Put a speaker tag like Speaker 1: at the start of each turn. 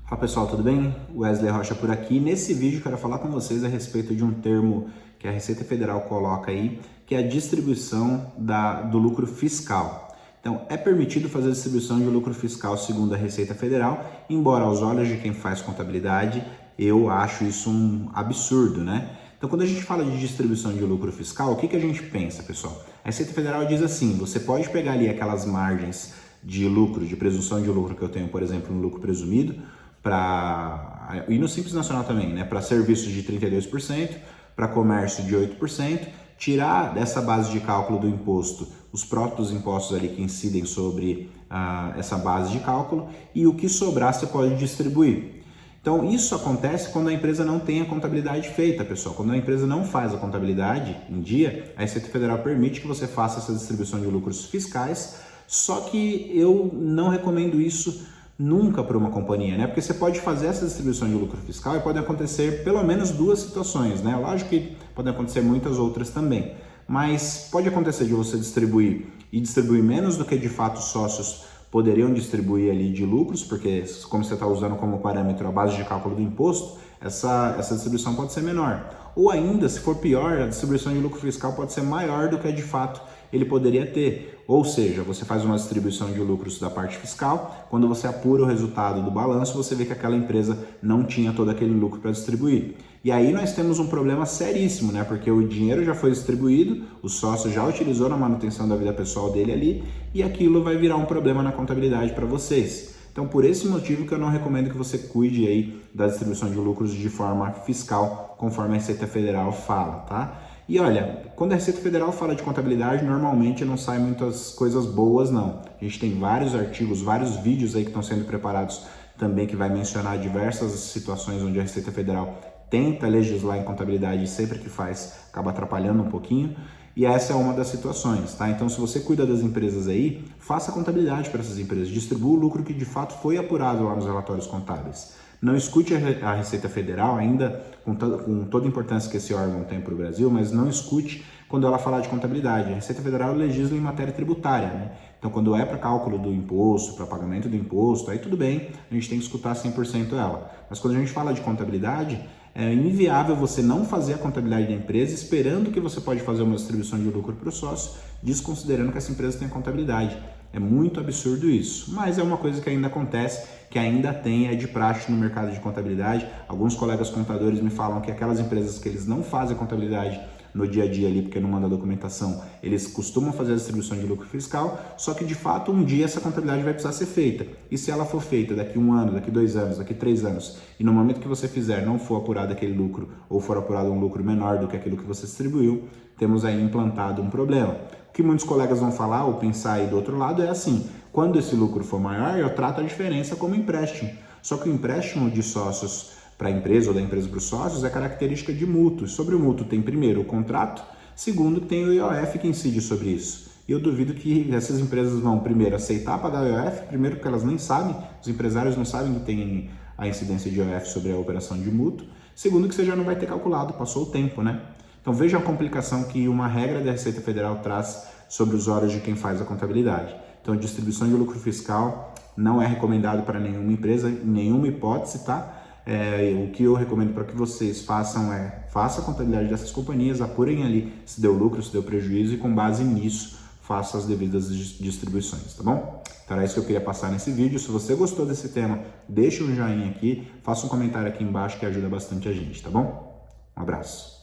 Speaker 1: Fala pessoal, tudo bem? Wesley Rocha por aqui. Nesse vídeo quero falar com vocês a respeito de um termo que a Receita Federal coloca aí, que é a distribuição do lucro fiscal. Então, é permitido fazer a distribuição de lucro fiscal segundo a Receita Federal, embora aos olhos de quem faz contabilidade, eu acho isso um absurdo, né? Então, quando a gente fala de distribuição de lucro fiscal, o que a gente pensa, pessoal? A Receita Federal diz assim, você pode pegar ali aquelas margens de lucro, de presunção de lucro que eu tenho, por exemplo, no lucro presumido, e no Simples Nacional também, né? Para serviços de 32%, para comércio de 8%, tirar dessa base de cálculo do imposto os próprios impostos ali que incidem sobre essa base de cálculo e o que sobrar você pode distribuir. Então, isso acontece quando a empresa não tem a contabilidade feita, pessoal. Quando a empresa não faz a contabilidade em dia, a Receita Federal permite que você faça essa distribuição de lucros fiscais, só que eu não recomendo isso nunca para uma companhia, né? Porque você pode fazer essa distribuição de lucro fiscal e pode acontecer pelo menos duas situações, né? Lógico que podem acontecer muitas outras também, mas pode acontecer de você distribuir menos do que de fato os sócios poderiam distribuir ali de lucros, porque como você está usando como parâmetro a base de cálculo do imposto, essa distribuição pode ser menor. Ou ainda, se for pior, a distribuição de lucro fiscal pode ser maior do que de fato ele poderia ter. Ou seja, você faz uma distribuição de lucros da parte fiscal, quando você apura o resultado do balanço, você vê que aquela empresa não tinha todo aquele lucro para distribuir. E aí nós temos um problema seríssimo, né? Porque o dinheiro já foi distribuído, o sócio já utilizou na manutenção da vida pessoal dele ali, e aquilo vai virar um problema na contabilidade para vocês. Então, por esse motivo que eu não recomendo que você cuide aí da distribuição de lucros de forma fiscal, conforme a Receita Federal fala, tá? E olha, quando a Receita Federal fala de contabilidade, normalmente não sai muitas coisas boas, não. A gente tem vários artigos, vários vídeos aí que estão sendo preparados também, que vai mencionar diversas situações onde a Receita Federal tenta legislar em contabilidade e sempre que faz acaba atrapalhando um pouquinho. E essa é uma das situações, tá? Então, se você cuida das empresas aí, faça contabilidade para essas empresas, distribua o lucro que de fato foi apurado lá nos relatórios contábeis. Não escute a Receita Federal, ainda com toda a importância que esse órgão tem para o Brasil, mas não escute quando ela falar de contabilidade. A Receita Federal legisla em matéria tributária, né? Então, quando é para cálculo do imposto, para pagamento do imposto, aí tudo bem, a gente tem que escutar 100% ela. Mas quando a gente fala de contabilidade, é inviável você não fazer a contabilidade da empresa esperando que você pode fazer uma distribuição de lucro para o sócio, desconsiderando que essa empresa tem contabilidade. É muito absurdo isso, mas é uma coisa que ainda acontece, que ainda tem, é de praxe no mercado de contabilidade. Alguns colegas contadores me falam que aquelas empresas que eles não fazem contabilidade no dia a dia ali, porque não manda documentação, eles costumam fazer a distribuição de lucro fiscal, só que de fato um dia essa contabilidade vai precisar ser feita. E se ela for feita daqui 1 ano, daqui 2 anos, daqui 3 anos, e no momento que você fizer não for apurado aquele lucro, ou for apurado um lucro menor do que aquilo que você distribuiu, temos aí implantado um problema. O que muitos colegas vão falar ou pensar aí do outro lado é assim, quando esse lucro for maior, eu trato a diferença como empréstimo. Só que o empréstimo de sócios para a empresa ou da empresa para os sócios é característica de mútuo. Sobre o mútuo tem primeiro o contrato, segundo tem o IOF que incide sobre isso. E eu duvido que essas empresas vão primeiro aceitar pagar o IOF, primeiro porque elas nem sabem, os empresários não sabem que tem a incidência de IOF sobre a operação de mútuo, segundo que você já não vai ter calculado, passou o tempo, né? Então veja a complicação que uma regra da Receita Federal traz sobre os olhos de quem faz a contabilidade. Então a distribuição de lucro fiscal não é recomendado para nenhuma empresa, em nenhuma hipótese, tá? O que eu recomendo para que vocês façam faça a contabilidade dessas companhias, apurem ali se deu lucro, se deu prejuízo e com base nisso faça as devidas distribuições, tá bom? Então era isso que eu queria passar nesse vídeo. Se você gostou desse tema, deixa um joinha aqui, faça um comentário aqui embaixo que ajuda bastante a gente, tá bom? Um abraço.